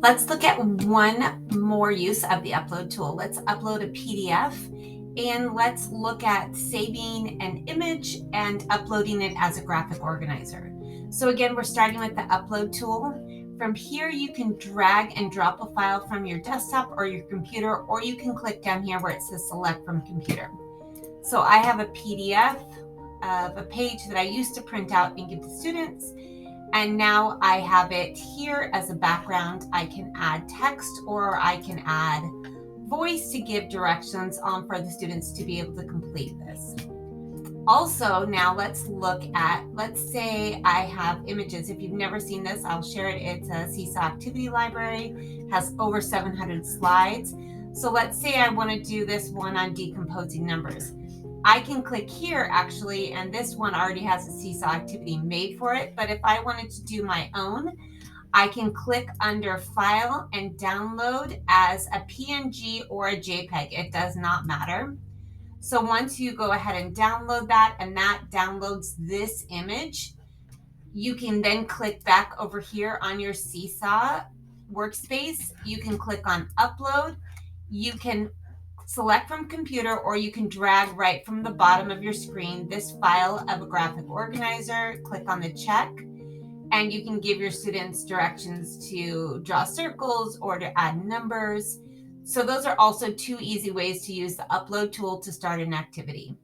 Let's look at one more use of the upload tool. Let's upload a PDF and let's look at saving an image and uploading it as a graphic organizer. So again, we're starting with the upload tool. From here, you can drag and drop a file from your desktop or your computer, or you can click down here where it says select from computer. So I have a PDF of a page that I used to print out and give to students. And now I have it here as a background. I can add text or I can add voice to give directions for the students to be able to complete this. Also, now let's look at, let's say I have images. If you've never seen this, I'll share it. It's a Seesaw activity library, has over 700 slides. So let's say I want to do this one on decomposing numbers. I can click here actually, and this one already has a Seesaw activity made for it. But if I wanted to do my own, I can click under File and Download as a PNG or a JPEG. It does not matter. So once you go ahead and download that, and that downloads this image, you can then click back over here on your Seesaw workspace. You can click on Upload. You can select from computer, or you can drag right from the bottom of your screen this file of a graphic organizer, click on the check, and you can give your students directions to draw circles or to add numbers. So those are also two easy ways to use the upload tool to start an activity.